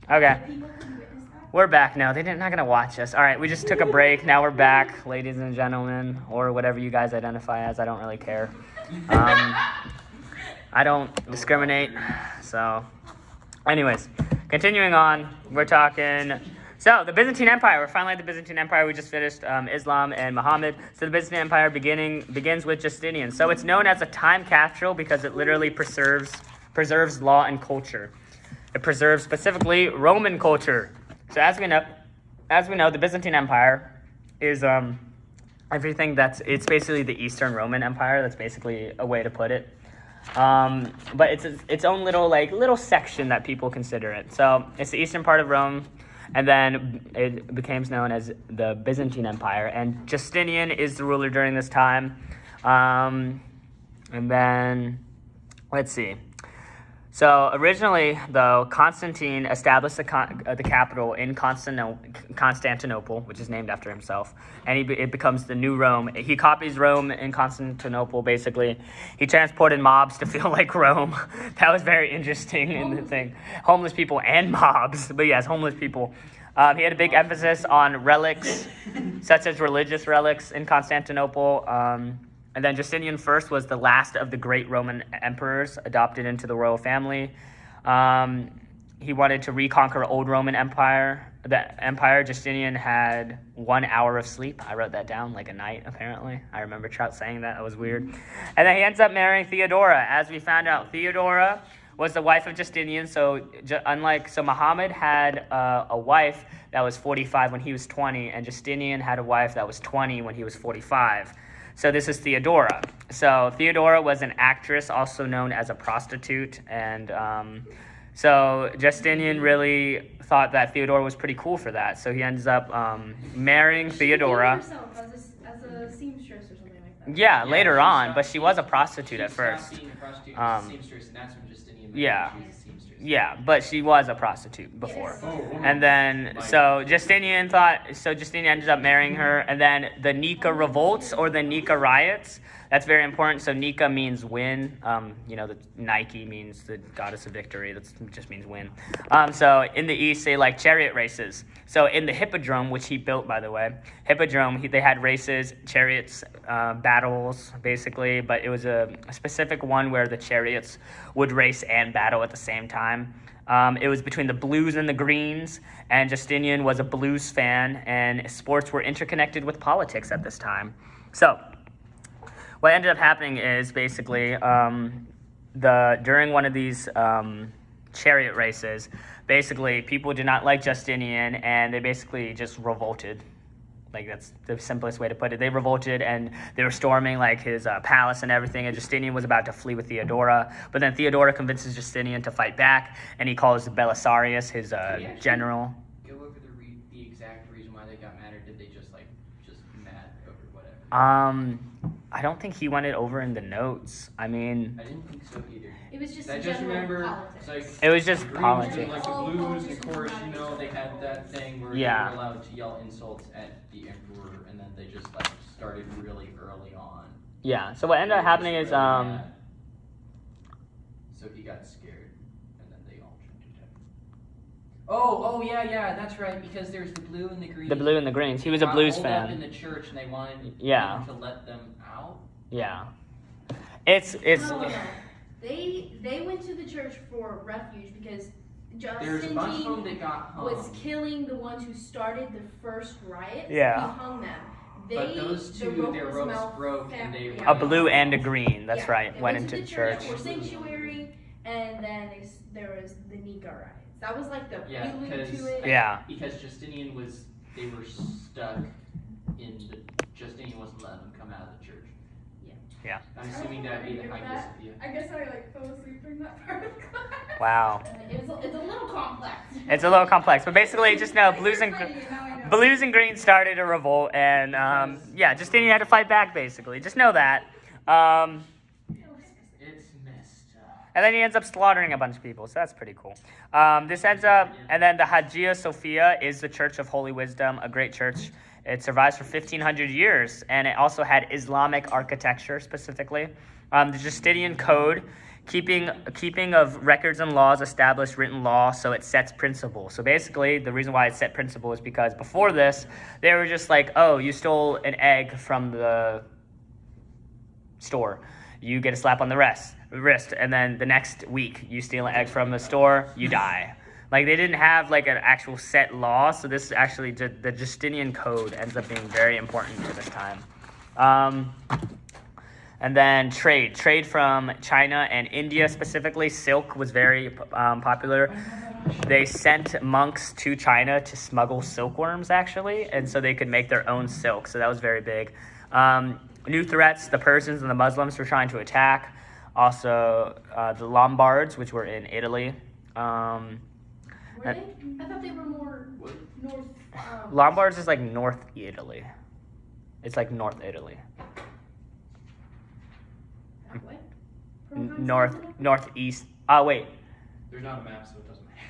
Okay. We're back now. They're not going to watch us. All right, we just took a break. Now we're back, ladies and gentlemen, or whatever you guys identify as. I don't really care. I don't discriminate. So, anyways, continuing on, we're talking... So, the Byzantine Empire. We're finally at the Byzantine Empire. We just finished Islam and Muhammad. So, the Byzantine Empire begins with Justinian. So, it's known as a time capsule because it literally preserves law and culture. It preserves specifically Roman culture. So, as we know, the Byzantine Empire is everything it's basically the Eastern Roman Empire. That's basically a way to put it. But it's its own little section that people consider it. So, it's the eastern part of Rome. And then it became known as the Byzantine Empire. And Justinian is the ruler during this time. And then, let's see. So originally, though, Constantine established the capital in Constantinople, which is named after himself. And it becomes the new Rome. He copies Rome in Constantinople, basically. He transported mobs to feel like Rome. That was very interesting in the thing. Homeless people and mobs. But yes, homeless people. He had a big emphasis on relics, such as religious relics in Constantinople. And then Justinian I was the last of the great Roman emperors adopted into the royal family. He wanted to reconquer old Roman Empire. The empire, Justinian had 1 hour of sleep. I wrote that down like a night, apparently. I remember Trout saying that. That was weird. And then he ends up marrying Theodora. As we found out, Theodora was the wife of Justinian. So Muhammad had a wife that was 45 when he was 20, and Justinian had a wife that was 20 when he was 45. So this is Theodora. So Theodora was an actress, also known as a prostitute. And so Justinian really thought that Theodora was pretty cool for that. So he ends up marrying Theodora. She herself as a seamstress or something like that. Yeah, later on, but she was a prostitute at first. Being a prostitute, seamstress, and that's when Justinian Yeah. she was a seamstress. Yeah, but she was a prostitute before. Yes. And then, so Justinian ended up marrying her, and then the Nika revolts, or the Nika riots, that's very important. So Nika means win. The Nike means the goddess of victory. That just means win. So in the East, they like chariot races. So in the Hippodrome, which he built, by the way, they had races, chariots, battles, basically. But it was a specific one where the chariots would race and battle at the same time. It was between the blues and the greens, and Justinian was a blues fan, and sports were interconnected with politics at this time. So what ended up happening is basically during one of these chariot races, basically people did not like Justinian, and they basically just revolted. Like, that's the simplest way to put it. They revolted, and they were storming like his palace and everything, and Justinian was about to flee with Theodora. But then Theodora convinces Justinian to fight back, and he calls Belisarius his general. Go over the exact reason why they got mad, or did they just mad over whatever? I don't think he went it over in the notes. I mean, I didn't think so either. It was just I just remember politics. It was just the Greens politics. and, the blues, and of course, they had that thing where they were allowed to yell insults at the emperor, and then they just started really early on. Yeah. So what ended up happening is So he got scared, and then they all jumped at him. Oh yeah, that's right. Because there's the blue and the green. The blue and the greens. He was a blues fan. Up in the church, and they wanted him to let them out. Yeah. It's. No. They went to the church for refuge because Justinian was killing the ones who started the first riots. Yeah. He hung them. But those two, their ropes broke, and they were a blue and a green. That's right. They went into the church. For sanctuary, and then there was the Nika riots. That was like the prelude to it. Yeah. Because Justinian they were stuck Justinian wasn't letting them come out of the church. Yeah. I'm assuming that'd be the Hagia Sophia. I guess I fell asleep during that part of class. Wow. It's a little complex. It's a little complex, but basically, just know blues and greens started a revolt, and Justinian had to fight back. Basically, just know that. It's messed up. And then he ends up slaughtering a bunch of people, so that's pretty cool. And then the Hagia Sophia is the Church of Holy Wisdom, a great church. It survives for 1,500 years, and it also had Islamic architecture specifically. The Justinian Code keeping of records and laws, established written law, so it sets principle. So basically, the reason why it set principle is because before this, they were just like, oh, you stole an egg from the store, you get a slap on the wrist, and then the next week, you steal an egg from the store, you die. Like, they didn't have, like, an actual set law, so this is actually, the Justinian Code ends up being very important to this time. And then trade from China and India specifically. Silk was very popular. They sent monks to China to smuggle silkworms, actually, and so they could make their own silk, so that was very big. New threats, the Persians and the Muslims were trying to attack. Also, the Lombards, which were in Italy. Were they? I thought they were more north. Lombards is like North Italy. It's like North Italy. What? Northeast. Oh wait. There's not a map, so it doesn't matter.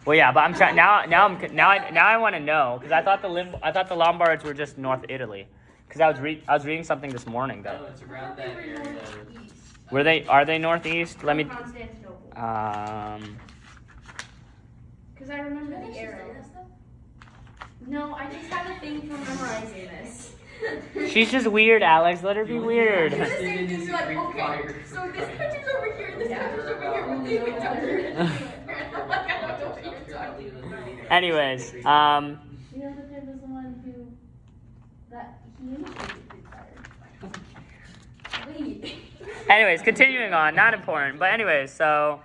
Well, yeah, but I'm trying now. I want to know because I thought the Lombards were just North Italy. Because I was reading something this morning though. No, it's around that area. Were they? Are they northeast? Let me. Constantinople. Because I remember the arrow. No, I just have a thing for memorizing this. She's just weird, Alex. Let her be weird. You're like, okay, so this country's over here, this country's over here, we'll leave it down here. Anyways, You know that there was the one he initiated Greek fire. Wait. Anyways, continuing on, not important, but anyways, so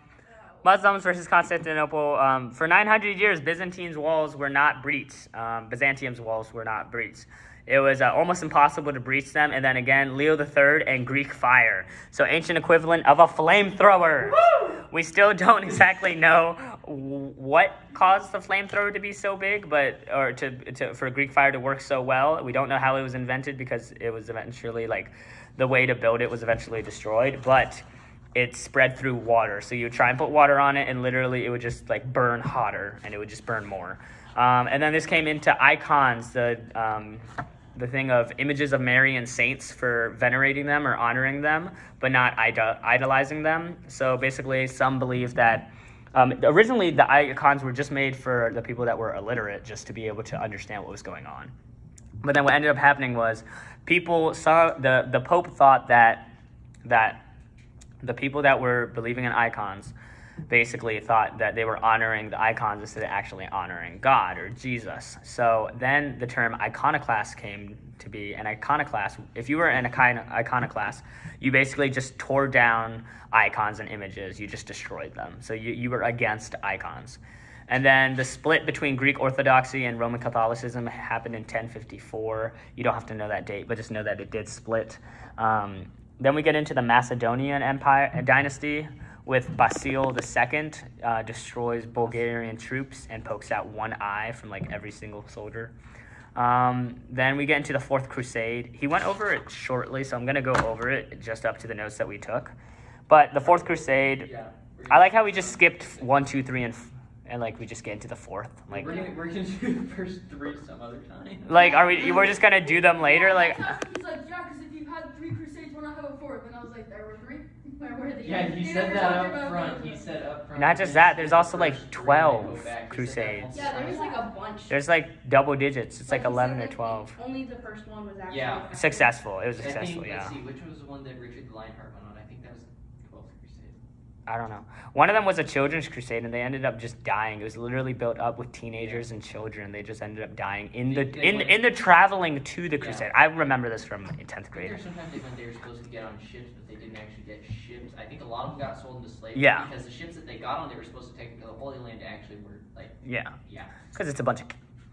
Muslims versus Constantinople. For 900 years, Byzantine's walls were not breached. Byzantium's walls were not breached. It was almost impossible to breach them. And then again, Leo III and Greek fire. So ancient equivalent of a flamethrower. We still don't exactly know what caused the flamethrower to be so big, or for Greek fire to work so well. We don't know how it was invented because it was eventually the way to build it was eventually destroyed, but it spread through water. So you would try and put water on it and literally it would just burn hotter and it would just burn more. And then this came into icons, the thing of images of Mary and saints for venerating them or honoring them, but not idolizing them. So basically, some believe that originally the icons were just made for the people that were illiterate, just to be able to understand what was going on. But then what ended up happening was people saw the Pope thought that the people that were believing in icons basically thought that they were honoring the icons instead of actually honoring God or Jesus. So then the term iconoclast came to be. An iconoclast, if you were an iconoclast, you basically just tore down icons and images. You just destroyed them. So you were against icons. And then the split between Greek Orthodoxy and Roman Catholicism happened in 1054. You don't have to know that date, but just know that it did split. Then we get into the Macedonian Empire Dynasty, with Basil II destroys Bulgarian troops and pokes out one eye from every single soldier. Then we get into the Fourth Crusade. He went over it shortly, so I'm going to go over it just up to the notes that we took. But the Fourth Crusade, I like how we just skipped 1, 2, 3, and we just get into the fourth. We're gonna do the first 3 some other time. We're just gonna do them later? He's like, yeah, because if you've had 3 crusades, why not have a 4th? And I was like, there were 3. Where were they? Yeah, he said that up front. He said up front. Not just that, there's also 12 crusades. Yeah, there was a bunch. There's double digits. It's 11 or 12. Only the first one was actually Successful. It was successful, Let's see, which was the one that Richard Lionheart went on? I think that was the 12th Crusade. I don't know. One of them was a children's crusade, and they ended up just dying. It was literally built up with teenagers and children. They just ended up dying in the traveling to the crusade. I remember this from 10th grade. Sometimes they were supposed to get on ships, but they didn't actually get ships. I think a lot of them got sold into slavery. Yeah. Because the ships that they got on, they were supposed to take to the Holy Land. Actually, were Yeah. Yeah. Because it's a bunch of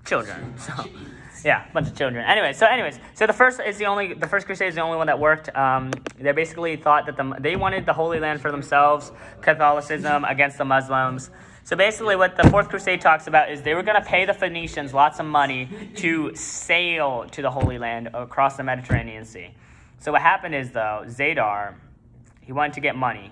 children. So yeah, a bunch of children. Anyways, so the First Crusade is the only one that worked. They basically thought that they wanted the Holy Land for themselves, Catholicism against the Muslims. So basically what the Fourth Crusade talks about is they were going to pay the Phoenicians lots of money to sail to the Holy Land across the Mediterranean Sea. So what happened is, though, Zadar, he wanted to get money.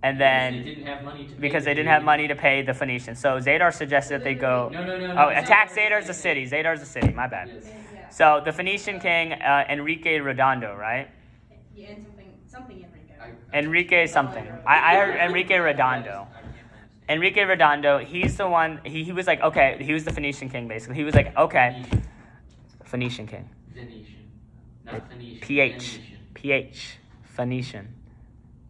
And then they didn't have money to pay because they didn't have money to pay the Phoenicians. So Zadar suggested that they go... No. Attack Zadar's a city. Zadar's a city. My bad. Yeah. So the Phoenician king, Enrique Redondo, right? Yeah, and something Enrique. Enrique something. I heard Enrique Redondo. Enrique Redondo, he's the one, he was like, okay, he was the Phoenician king, basically. He was like, okay. Phoenician king. Venetian. Not Phoenician. PH. Venetian. PH. Phoenician.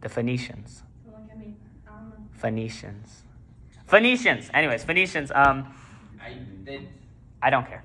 The Phoenicians. Look at me. I don't know. Phoenicians. Anyways, Phoenicians, I don't care.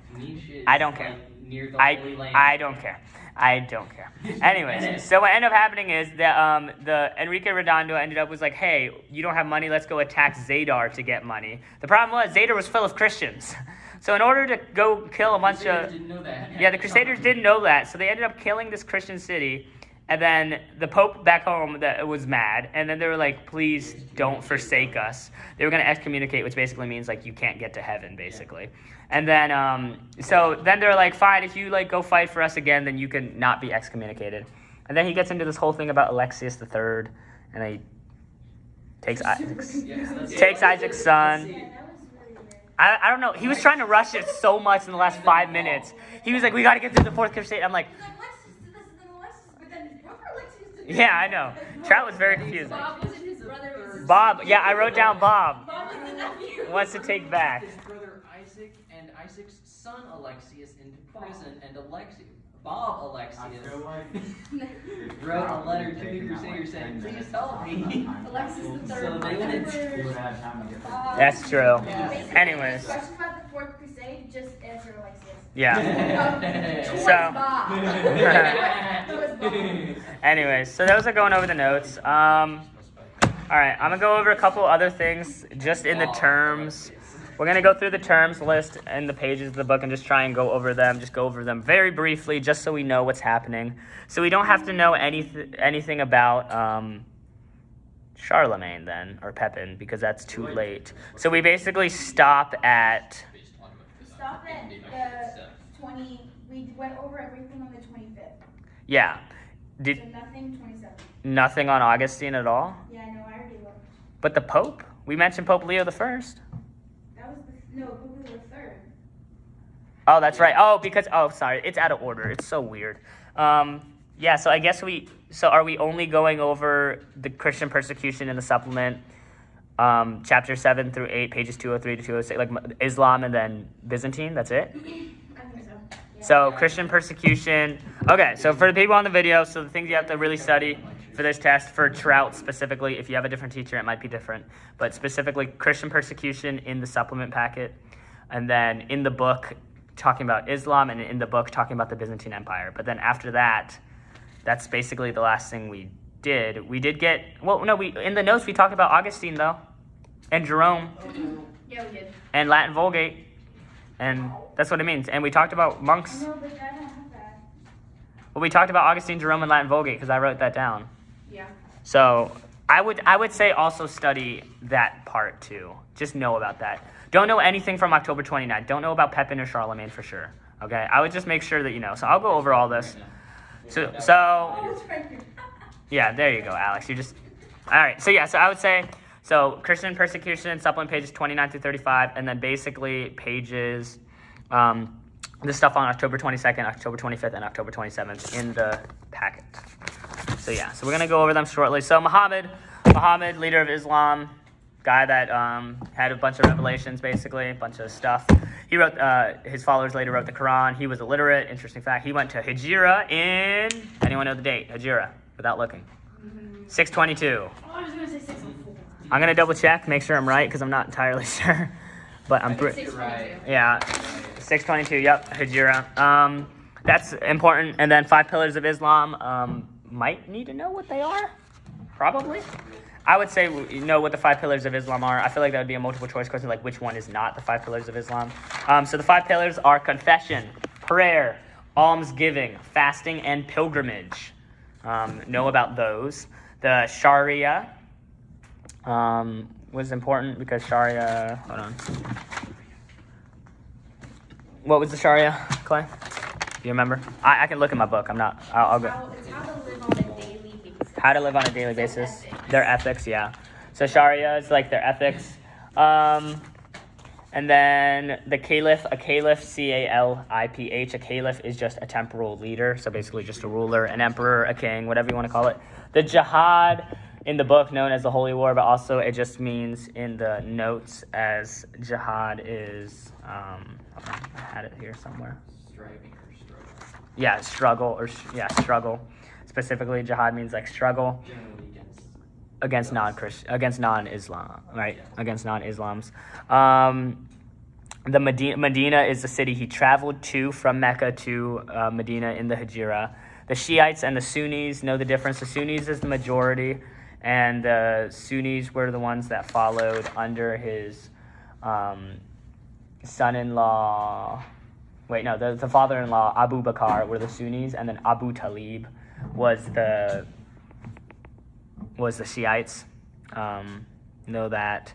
I don't care. Like near the Holy Land. I don't care. I don't care. Anyways, so what ended up happening is that the Enrique Redondo ended up was like, hey, you don't have money, let's go attack Zadar to get money. The problem was Zadar was full of Christians. So in order to go kill a bunch of... didn't know that. Yeah, the Crusaders didn't know that. So they ended up killing this Christian city. And then the Pope back home that was mad. And then they were like, please don't forsake us. They were going to excommunicate, which basically means like you can't get to heaven, basically. And then, so then they're like, fine, if you like go fight for us again, then you can not be excommunicated. And then he gets into this whole thing about Alexius III, and he takes Isaac's son. I don't know. He was trying to rush it so much in the last 5 minutes. He was like, we got to get through the Fourth Crusade. I'm like, yeah, I know. Trout was very confused. Bob wasn't his brother. It was his Bob, yeah, I wrote down Bob. Bob was the nephew. Wants to take back. His brother Isaac and Isaac's son Alexius into prison, and Bob Alexius wrote a letter to the Crusaders saying, please help me. Alexis the So Third. they went That's true. Yeah. Anyways. Question about the Fourth Crusade, just answer Alexius. Yeah. Towards So- Bob. Towards Bob. Anyways, so those are going over the notes. All right, I'm going to go over a couple other things just in the terms. We're going to go through the terms list and the pages of the book and just try and go over them. Just go over them very briefly just so we know what's happening. So we don't have to know anything about Charlemagne then, or Pepin, because that's too late. So we basically stop at... We stopped at the 20. We went over everything on the 25th. Yeah. So nothing 27. Nothing on Augustine at all? Yeah, I know. I already looked. But the Pope? We mentioned Pope Leo the First. That was Pope Leo the Third. Oh, that's right. Sorry. It's out of order. It's so weird. Yeah, so I guess so are we only going over the Christian persecution in the supplement, chapter 7 through 8, pages 203 to 206, like Islam and then Byzantine? That's it? I think so. Yeah. So Christian persecution. Okay, so for the people on the video, so the things you have to really study for this test, for Trout specifically, if you have a different teacher, it might be different. But specifically, Christian persecution in the supplement packet. And then in the book, talking about Islam, and in the book, talking about the Byzantine Empire. But then after that, that's basically the last thing we did. We did get, in the notes, we talked about Augustine, though. And Jerome. Yeah, we did. And Latin Vulgate. And that's what it means. And we talked about monks. No, but I don't have that. Well, we talked about Augustine, Jerome, and Latin Vulgate because I wrote that down. Yeah. So I would say also study that part too. Just know about that. Don't know anything from October 29th. Don't know about Pepin or Charlemagne for sure. Okay? I would just make sure that you know. So I'll go over all this. So Oh, it's right here. yeah, there you go, Alex. You just all right. So yeah, so I would say so Christian persecution, supplement pages 29 through 35, and then basically pages the stuff on October 22nd, October 25th, and October 27th in the packet. So yeah, so we're going to go over them shortly. So Muhammad, leader of Islam, guy that had a bunch of revelations, basically, a bunch of stuff. He wrote, his followers later wrote the Quran. He was illiterate. Interesting fact. He went to Hijra in, anyone know the date? Hijra, without looking. 622. Oh, I was going to say 604. I'm going to double check, make sure I'm right, because I'm not entirely sure. But I'm pretty, Right. yeah, 622, yep, Hijra. That's important. And then 5 pillars of Islam, might need to know what they are, probably. I would say you know what the 5 pillars of Islam are. I feel like that would be a multiple choice question, like which one is not the 5 pillars of Islam. So the 5 pillars are confession, prayer, almsgiving, fasting, and pilgrimage. Know about those. The Sharia was important because Sharia, hold on. What was the Sharia, Clay? Do you remember? I can look in my book. I'll go. It's how to live on a daily basis. How to live on a daily basis. Ethics. Their ethics, yeah. So Sharia is like their ethics. And then the caliph, a caliph, C-A-L-I-P-H, a caliph is just a temporal leader. So basically just a ruler, an emperor, a king, whatever you want to call it. the jihad in the book known as the Holy War, but also it just means in the notes as jihad is, I had it here somewhere. Striving or struggle. Yeah, struggle. Specifically, jihad means like struggle. Generally Against non-Islam, right? Yeah. Against non-Islams. The Medina is the city he traveled to from Mecca to Medina in the Hijra. The Shiites and the Sunnis know the difference. The Sunnis is the majority, and the Sunnis were the ones that followed under his son-in-law. Wait, no, the father-in-law, Abu Bakr, were the Sunnis, and then Abu Talib was the Shiites. Know that.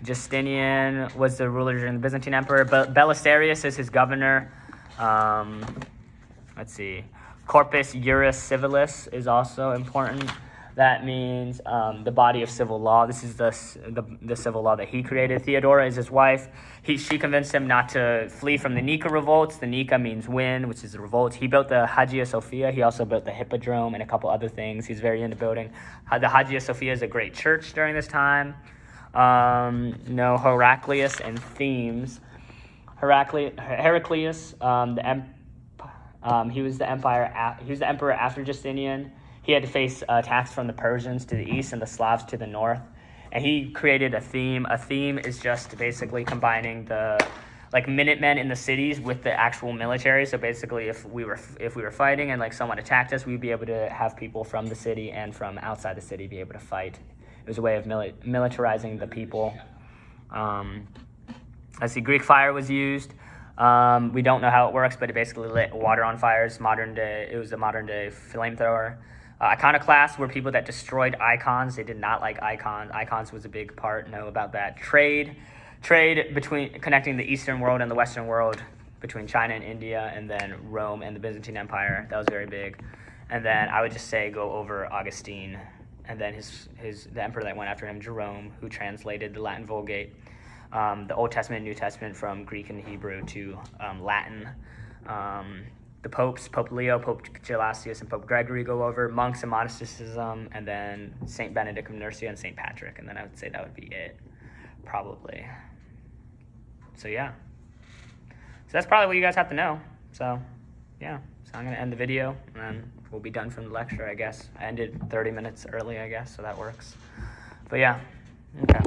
Justinian was the ruler during the Byzantine Empire. Belisarius is his governor. Let's see. Corpus Juris Civilis is also important. That means the body of civil law. This is the civil law that he created. Theodora is his wife. She convinced him not to flee from the Nika revolts. The Nika means win, which is the revolt. He built the Hagia Sophia. He also built the Hippodrome and a couple other things. He's very into building. The Hagia Sophia is a great church during this time. Heraclius and Themes. Heraclius, he was the emperor after Justinian. He had to face attacks from the Persians to the east and the Slavs to the north. And he created a theme. A theme is just basically combining the Minutemen in the cities with the actual military. So basically, if we were fighting and like someone attacked us, we'd be able to have people from the city and from outside the city be able to fight. It was a way of militarizing the people. Let's see, Greek fire was used. We don't know how it works, but it basically lit water on fires. It was a modern day flamethrower. Iconoclasts were people that destroyed icons. They did not like icons. Icons was a big part. Know about that. Trade between connecting the Eastern world and the Western world, between China and India, and then Rome and the Byzantine Empire. That was very big. And then I would just say go over Augustine, and then the emperor that went after him, Jerome, who translated the Latin Vulgate, the Old Testament and New Testament from Greek and Hebrew to Latin. The popes, Pope Leo, Pope Gelasius, and Pope Gregory go over monks and monasticism, and then Saint Benedict of Nursia and Saint Patrick, and then I would say that would be it, probably. So yeah, so that's probably what you guys have to know. So yeah, so I'm gonna end the video, and then we'll be done from the lecture, I guess. I ended 30 minutes early, I guess, so that works. But yeah, okay.